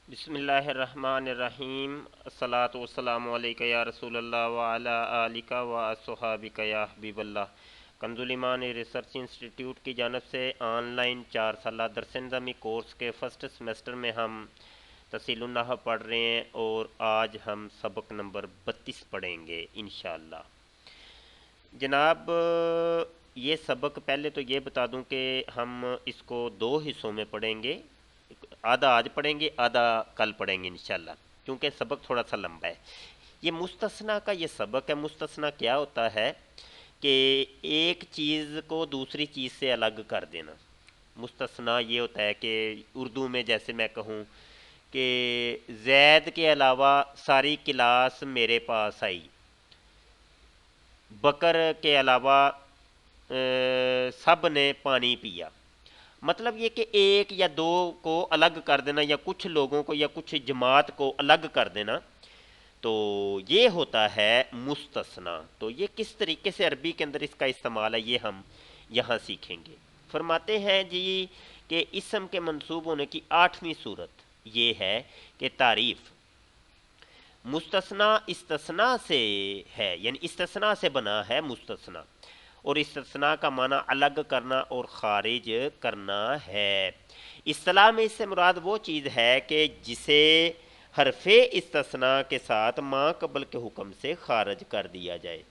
بسم اللہ الرحمن الرحیم الصلاۃ والسلام علیکہ یا رسول اللہ وعلی آلک و اصحابک یا حبیب اللہ۔ کنز الایمان ریسرچ انسٹیٹیوٹ کی جانب سے آن لائن 4 سالہ درس نظامی کورس کے فرسٹ سیمسٹر میں ہم تفصیل النحو پڑھ رہے ہیں اور آج ہم سبق نمبر 32 پڑھیں گے انشاءاللہ۔ جناب، یہ سبق پہلے تو یہ بتا دوں کہ ہم اس کو 2 حصوں میں پڑھیں گے، آدھا آج پڑھیں گے، آدھا کل پڑھیں گے انشاءاللہ، کیونکہ سبق تھوڑا سا لمبا ہے۔ یہ مستثنیٰ کا یہ سبق ہے۔ مستثنیٰ کیا ہوتا ہے کہ ایک چیز کو دوسری چیز سے الگ کر دینا۔ مستثنیٰ یہ ہوتا ہے کہ اردو میں جیسے میں کہوں کہ زید کے علاوہ ساری کلاس میرے پاس آئی، بکر کے علاوہ سب نے پانی پیا۔ مطلب یہ کہ ایک یا دو کو الگ کر دینا، یا کچھ لوگوں کو یا کچھ جماعت کو الگ کر دینا، تو یہ ہوتا ہے مستثنیٰ۔ تو یہ کس طریقے سے عربی کے اندر اس کا استعمال ہے یہ ہم یہاں سیکھیں گے۔ فرماتے ہیں جی کہ اسم کے منصوب ہونے کی 8ویں صورت یہ ہے کہ تعریف مستثنیٰ استثناء سے ہے، یعنی استثناء سے بنا ہے مستثنیٰ، اور استثناء کا معنی الگ کرنا اور خارج کرنا ہے۔ اصطلاح میں اس سے مراد وہ چیز ہے کہ جسے حرف استثناء کے ساتھ ما قبل کے حکم سے خارج کر دیا جائے۔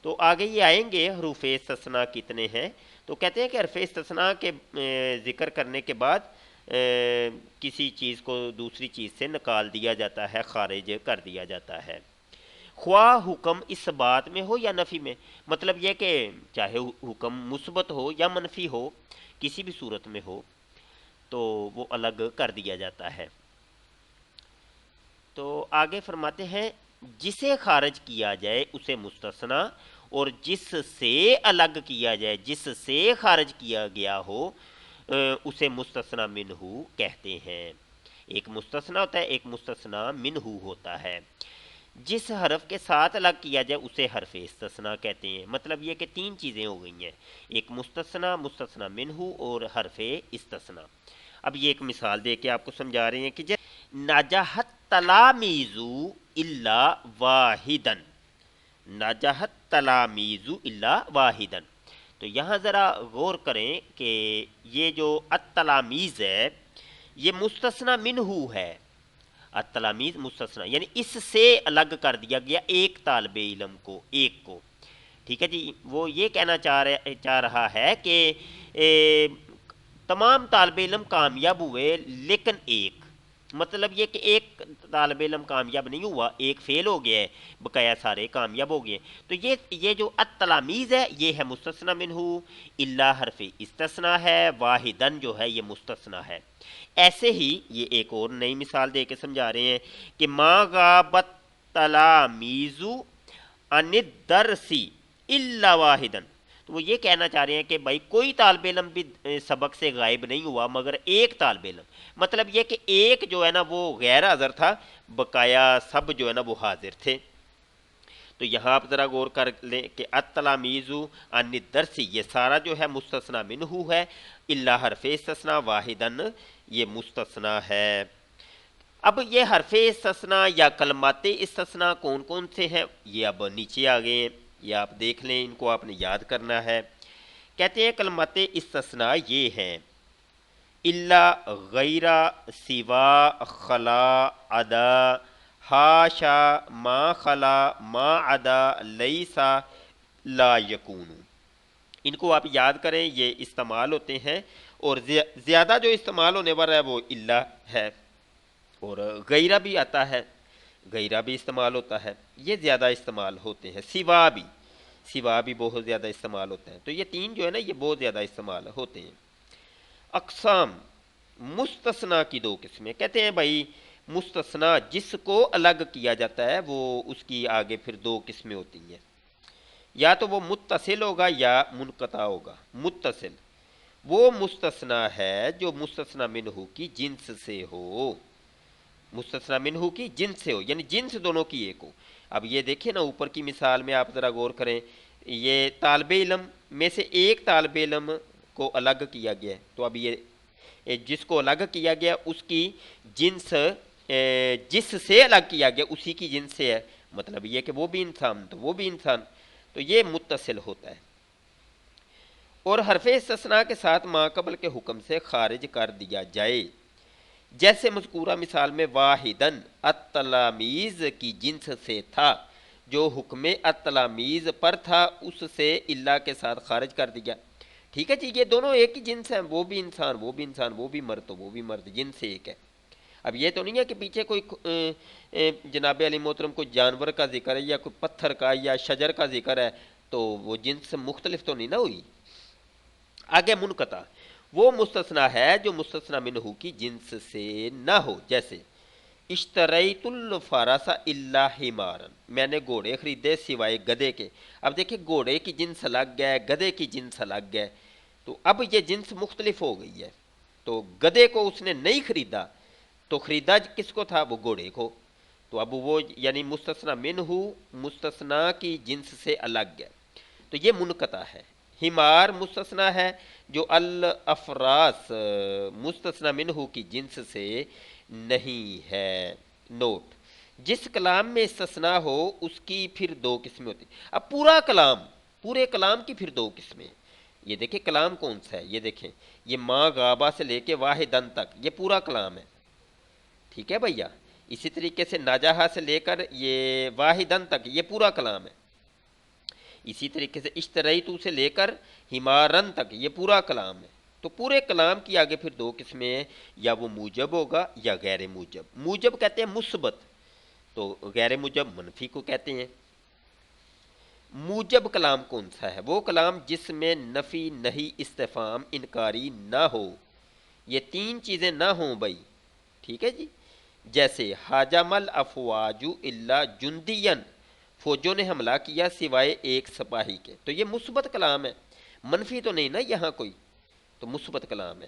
تو آگے یہ آئیں گے حروف استثناء کتنے ہیں، تو کہتے ہیں کہ حرف استثناء کے ذکر کرنے کے بعد کسی چیز کو دوسری چیز سے نکال دیا جاتا ہے، خارج کر دیا جاتا ہے، خواہ حکم اس بات میں ہو یا نفی میں۔ مطلب یہ کہ چاہے حکم مثبت ہو یا منفی ہو، کسی بھی صورت میں ہو تو وہ الگ کر دیا جاتا ہے۔ تو آگے فرماتے ہیں جسے خارج کیا جائے اسے مستثنیٰ، اور جس سے الگ کیا جائے، جس سے خارج کیا گیا ہو اسے مستثنیٰ منہ کہتے ہیں۔ ایک مستثنیٰ ہوتا ہے، ایک مستثنیٰ منہ ہوتا ہے۔ جس حرف کے ساتھ الگ کیا جائے اسے حرف استثناء کہتے ہیں۔ مطلب یہ کہ 3 چیزیں ہو گئی ہیں، ایک مستثنیٰ، مستثنیٰ منہ اور حرف استثناء۔ اب یہ ایک مثال دے کے آپ کو سمجھا رہے ہیں کہ نجحت تلامیذ الا واحدن، نجحت تلامیذ الا واحدن۔ تو یہاں ذرا غور کریں کہ یہ جو التلامیذ ہے یہ مستثنیٰ منہ ہے۔ التلامیذ مستثنیٰ یعنی اس سے الگ کر دیا گیا ایک طالب علم کو، ایک کو، ٹھیک ہے جی۔ وہ یہ کہنا چاہ رہا ہے کہ تمام طالب علم کامیاب ہوئے لیکن ایک، مطلب یہ کہ ایک طالب علم کامیاب نہیں ہوا، ایک فیل ہو گیا ہے، بقایا سارے کامیاب ہو گئے۔ تو یہ جو التلامیذ ہے یہ ہے مستثنیٰ منہ، الا حرف استثناء ہے، واحدن جو ہے یہ مستثنیٰ ہے۔ ایسے ہی یہ ایک اور نئی مثال دے کے سمجھا رہے ہیں کہ ما غابت تلامیذ عن الدرس الا واحدن۔ تو وہ یہ کہنا چاہ رہے ہیں کہ بھائی کوئی طالب علم بھی سبق سے غائب نہیں ہوا مگر ایک طالب علم، مطلب یہ کہ ایک جو ہے نا وہ غیر حاضر تھا، بقایا سب جو ہے نا وہ حاضر تھے۔ تو یہاں آپ ذرا غور کر لیں کہ التلامیذ عن الدرس یہ سارا جو ہے مستثنیٰ منہ ہے، الا حرف استثناء واحدن یہ مستثنیٰ ہے۔ اب یہ حرف استثناء یا کلمات استثناء کون کون سے ہیں یہ اب نیچے آ گئے ہیں، یہ آپ دیکھ لیں، ان کو آپ نے یاد کرنا ہے۔ کہتے ہیں کلمات استثناء یہ ہیں الا، غیر، سوا، خلا، عدا، حاشا، ما خلا، ما عدا، لیسا، لا یکون۔ ان کو آپ یاد کریں، یہ استعمال ہوتے ہیں، اور زیادہ جو استعمال ہونے والا ہے وہ الا ہے، اور غیرہ بھی آتا ہے، غیرہ بھی استعمال ہوتا ہے، یہ زیادہ استعمال ہوتے ہیں۔ سوا بھی بہت زیادہ استعمال ہوتا ہے۔ تو یہ 3 جو ہے نا یہ بہت زیادہ استعمال ہوتے ہیں۔ اقسام مستثنیٰ کی 2 قسمیں، کہتے ہیں بھائی مستثنیٰ جس کو الگ کیا جاتا ہے وہ اس کی آگے پھر 2 قسمیں ہوتی ہیں، یا تو وہ متصل ہوگا یا منقطع ہوگا۔ متصل وہ مستثنیٰ ہے جو مستثنیٰ منہ کی جنس سے ہو، مستثنیٰ منہ کی جنس سے ہو، یعنی جنس دونوں کی ایک ہو۔ اب یہ دیکھیں نا اوپر کی مثال میں آپ ذرا غور کریں، یہ طالب علم میں سے ایک طالب علم کو الگ کیا گیا ہے، تو اب یہ جس کو الگ کیا گیا اس کی جنس جس سے الگ کیا گیا اسی کی جنس سے ہے، مطلب یہ کہ وہ بھی انسان تو وہ بھی انسان، تو یہ متصل ہوتا ہے۔ اور حرف استثناء کے ساتھ ما قبل کے حکم سے خارج کر دیا جائے، جیسے مذکورہ مثال میں واحدن التلامیز کی جنس سے تھا، جو حکم التلامیز پر تھا اس سے اللہ کے ساتھ خارج کر دیا۔ ٹھیک ہے جی، یہ دونوں ایک ہی جنس ہیں، وہ بھی انسان وہ بھی انسان، وہ بھی مرد تو وہ بھی مرد، جنس ایک ہے۔ اب یہ تو نہیں ہے کہ پیچھے کوئی جناب علی محترم کوئی جانور کا ذکر ہے یا کوئی پتھر کا یا شجر کا ذکر ہے تو وہ جنس مختلف تو نہیں نہ ہوئی۔ آگے منقطع وہ مستثنا ہے جو مستثنا منہ کی جنس سے نہ ہو، جیسے اشتریت الفرس الا حمارا، میں نے گھوڑے خریدے سوائے گدھے کے۔ اب دیکھیں گھوڑے کی جنس الگ ہے، گدھے کی جنس الگ ہے، تو اب یہ جنس مختلف ہو گئی ہے۔ تو گدھے کو اس نے نہیں خریدا تو خریدا کس کو تھا؟ وہ گھوڑے کو، تو اب وہ یعنی مستثنا منہ مستثنا کی جنس سے الگ ہے، تو یہ منقطع ہے۔ حمار مستثنا ہے جو الافراس مستثنا منہ کی جنس سے نہیں ہے۔ نوٹ: جس کلام میں استثناء ہو اس کی پھر دو قسمیں ہوتی ہیں۔ اب پورے کلام کی پھر دو قسمیں، یہ دیکھیں کلام کون سا ہے، یہ دیکھیں یہ ما غابہ سے لے کے واحدن تک یہ پورا کلام ہے، ٹھیک ہے بھیا۔ اسی طریقے سے ناجاہا سے لے کر یہ واحدن تک یہ پورا کلام ہے۔ اسی طریقے سے اشتریتو سے لے کر حمارن تک یہ پورا کلام ہے۔ تو پورے کلام کی آگے پھر دو قسمیں ہیں، یا وہ موجب ہوگا یا غیر موجب۔ موجب کہتے ہیں مثبت، تو غیر موجب منفی کو کہتے ہیں۔ موجب کلام کون سا ہے؟ وہ کلام جس میں نفی نہیں استفہام انکاری نہ ہو، یہ تین چیزیں نہ ہوں بھائی، ٹھیک ہے جی۔ جیسے حاجم الافواج الا جندین، فوجوں نے حملہ کیا سوائے ایک سپاہی کے، تو یہ مثبت کلام ہے، منفی تو نہیں نا یہاں کوئی، تو مثبت کلام ہے۔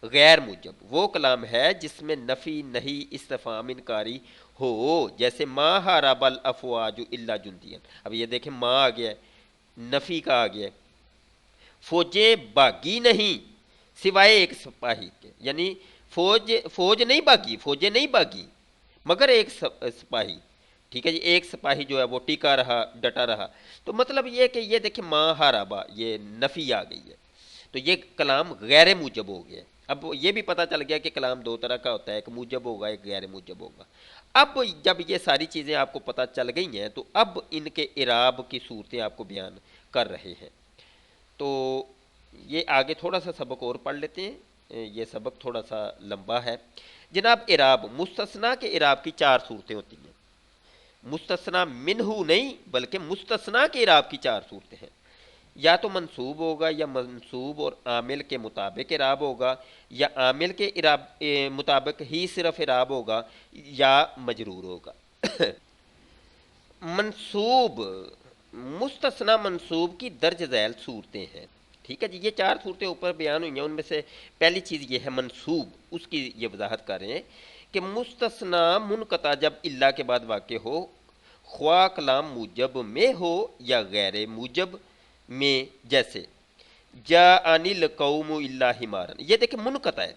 غیر موجب وہ کلام ہے جس میں نفی نہیں استفہام انکاری ہو، جیسے ما حارب الافواج الا جندین، اب یہ دیکھیں ما آ گیا ہے، نفی کا آ گیا ہے۔ فوجیں بھاگی نہیں سوائے ایک سپاہی کے، یعنی فوجیں نہیں بھاگی مگر ایک سپاہی، ٹھیک ہے جی، ایک سپاہی جو ہے وہ ٹکا رہا ڈٹا رہا، تو مطلب یہ کہ یہ دیکھیں ما حاربہ یہ نفی آ گئی ہے، تو یہ کلام غیر موجب ہو گیا۔ اب یہ بھی پتہ چل گیا کہ کلام دو طرح کا ہوتا ہے، ایک موجب ہوگا ایک غیر موجب ہوگا۔ اب جب یہ ساری چیزیں آپ کو پتہ چل گئی ہیں تو اب ان کے اعراب کی صورتیں آپ کو بیان کر رہے ہیں۔ تو یہ آگے تھوڑا سا سبق اور پڑھ لیتے ہیں، یہ سبق تھوڑا سا لمبا ہے۔ جناب اعراب، مستثنا کے اعراب کی چار صورتیں ہوتی ہیں، مستثنا منہ نہیں بلکہ مستثنا کے اعراب کی چار صورتیں ہیں، یا تو منصوب ہوگا یا منصوب اور عامل کے مطابق اعراب ہوگا، یا عامل کے اعراب مطابق ہی صرف اعراب ہوگا، یا مجرور ہوگا۔ منصوب، مستثنا منصوب کی درج ذیل صورتیں ہیں، ٹھیک ہے جی، یہ چار صورتیں اوپر بیان ہوئی ہیں، ان میں سے پہلی چیز یہ ہے منصوب، اس کی یہ وضاحت کر رہے ہیں کہ مستثنا منقطع جب اللہ کے بعد واقع ہو، خواہ کلام موجب میں ہو یا غیر موجب میں، جیسے جاءنی القوم الا حمارا، یہ دیکھیں منقطع ہے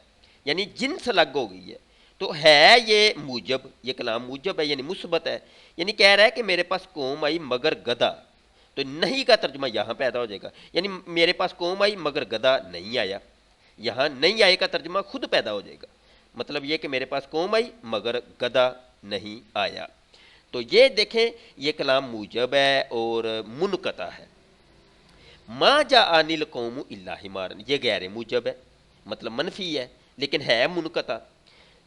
یعنی جنس الگ ہو گئی ہے، تو ہے یہ موجب، یہ کلام موجب ہے یعنی مثبت ہے، یعنی کہہ رہا ہے کہ میرے پاس قوم آئی مگر گدھا، تو نہیں کا ترجمہ یہاں پیدا ہو جائے گا، یعنی میرے پاس قوم آئی مگر گدھا نہیں آیا، یہاں نہیں آئے کا ترجمہ خود پیدا ہو جائے گا، مطلب یہ کہ میرے پاس قوم آئی مگر گدھا نہیں آیا، تو یہ دیکھیں یہ کلام موجب ہے اور منقطع ہے۔ ما جاءنی القوم الا حمارا، یہ غیر موجب ہے مطلب منفی ہے لیکن ہے منقطع،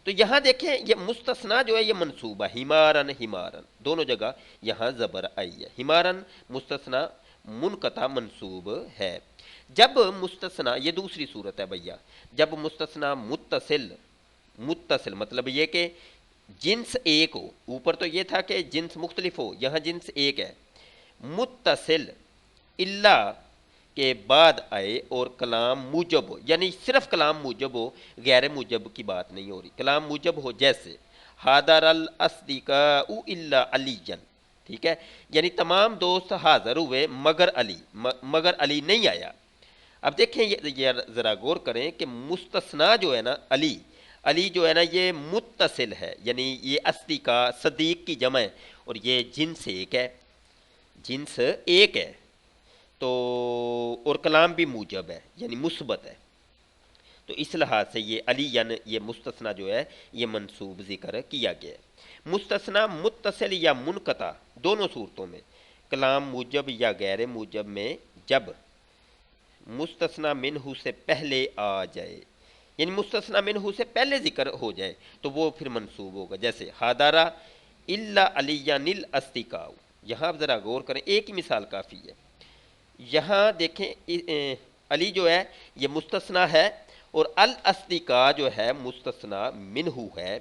تو یہاں دیکھیں یہ مستثنا جو ہے یہ منصوب ہے، حمارن دونوں جگہ یہاں زبر آئی ہے، حمارن مستثنا منقطع منصوب ہے۔ جب مستثنا، یہ دوسری صورت ہے بھیا، جب مستثنا متصل مطلب یہ کہ جنس ایک ہو، اوپر تو یہ تھا کہ جنس مختلف ہو، یہاں جنس ایک ہے، متصل اللہ کے بعد آئے اور کلام موجب ہو، یعنی صرف کلام موجب ہو، غیر موجب کی بات نہیں ہو رہی، کلام موجب ہو، جیسے حاضر الاصدقاء الا علی، ٹھیک ہے، یعنی تمام دوست حاضر ہوئے مگر علی نہیں آیا۔ اب دیکھیں یہ ذرا غور کریں کہ مستثنا جو ہے نا علی، علی جو ہے نا یہ متصل ہے، یعنی یہ اصلی کا صدیق کی جمع ہے، اور یہ جنس ایک ہے، جنس ایک ہے، تو اور کلام بھی موجب ہے یعنی مثبت ہے، تو اس لحاظ سے یہ علی یعنی یہ مستثنا جو ہے یہ منصوب ذکر کیا گیا ہے۔ مستثنا متصل یا منقطع دونوں صورتوں میں، کلام موجب یا غیر موجب میں جب مستثنا منہ سے پہلے آ جائے، یعنی مستثنا منہ سے پہلے ذکر ہو جائے تو وہ پھر منصوب ہوگا، جیسے حاضرہ الا علی نل استقاء، یہاں آپ ذرا غور کریں، ایک ہی مثال کافی ہے، یہاں دیکھیں علی جو ہے یہ مستثنا ہے، اور الاصدقاء جو ہے مستثنا منہ ہے،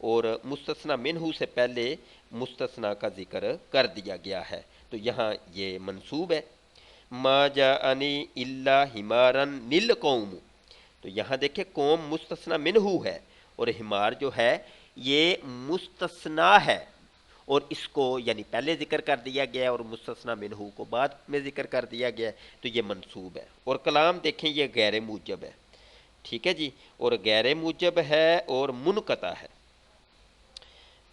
اور مستثنا منہ سے پہلے مستثنا کا ذکر کر دیا گیا ہے، تو یہاں یہ منصوب ہے۔ ما جاءنی الا حمارا للقوم، تو یہاں دیکھیں قوم مستثنا منہ ہے، اور حمار جو ہے یہ مستثنا ہے، اور اس کو یعنی پہلے ذکر کر دیا گیا ہے اور مستثنا منہ کو بعد میں ذکر کر دیا گیا ہے، تو یہ منصوب ہے۔ اور کلام دیکھیں یہ غیر موجب ہے، ٹھیک ہے جی، اور غیر موجب ہے اور منقطع ہے۔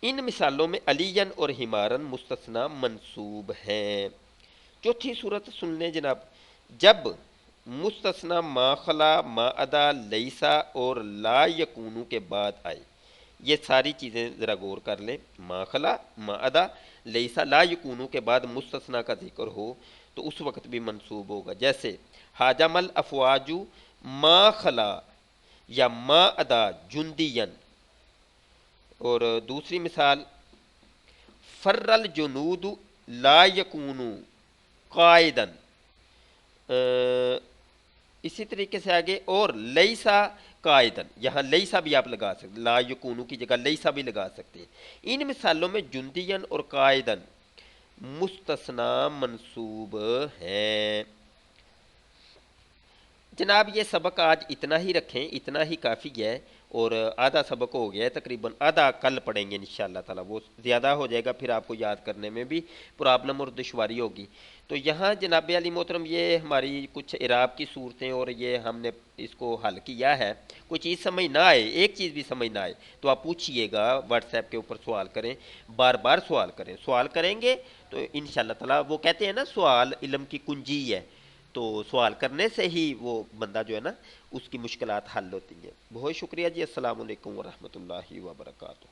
ان مثالوں میں علیًا اور حمارن مستثنا منصوب ہیں۔ چوتھی صورت سن لیں جناب، جب مستثنا ما خلا ما ادا لیسا اور لا یکونو کے بعد آئے، یہ ساری چیزیں ذرا غور کر لیں، ما خلا ما ادا لیسا لا یکونو کے بعد مستثنا کا ذکر ہو تو اس وقت بھی منصوب ہوگا، جیسے حاجم الافواجو ما خلا یا ما ادا جندین، اور دوسری مثال فر الجنود لا یکونو قائدن، اسی طریقے سے آگے اور لیسا قائدن، یہاں لیسا بھی آپ لگا سکتے، لا یکونو کی جگہ لیسا بھی لگا سکتے ہیں۔ ان مثالوں میں جندین اور قائدن مستثنا منصوب ہیں۔ جناب یہ سبق آج اتنا ہی رکھیں، اتنا ہی کافی ہے، اور آدھا سبق ہو گیا ہے تقریباً، آدھا کل پڑھیں گے انشاءاللہ تعالیٰ، وہ زیادہ ہو جائے گا، پھر آپ کو یاد کرنے میں بھی پرابلم اور دشواری ہوگی۔ تو یہاں جناب علی محترم یہ ہماری کچھ اعراب کی صورتیں اور یہ ہم نے اس کو حل کیا ہے، کوئی چیز سمجھ نہ آئے، ایک چیز بھی سمجھ نہ آئے تو آپ پوچھئے گا، واٹس ایپ کے اوپر سوال کریں، بار بار سوال کریں، سوال کریں گے تو انشاءاللہ تعالیٰ، وہ کہتے ہیں نا سوال علم کی کنجی ہے، تو سوال کرنے سے ہی وہ بندہ جو ہے نا اس کی مشکلات حل ہوتی ہیں۔ بہت شکریہ جی، السلام علیکم ورحمۃ اللہ وبرکاتہ۔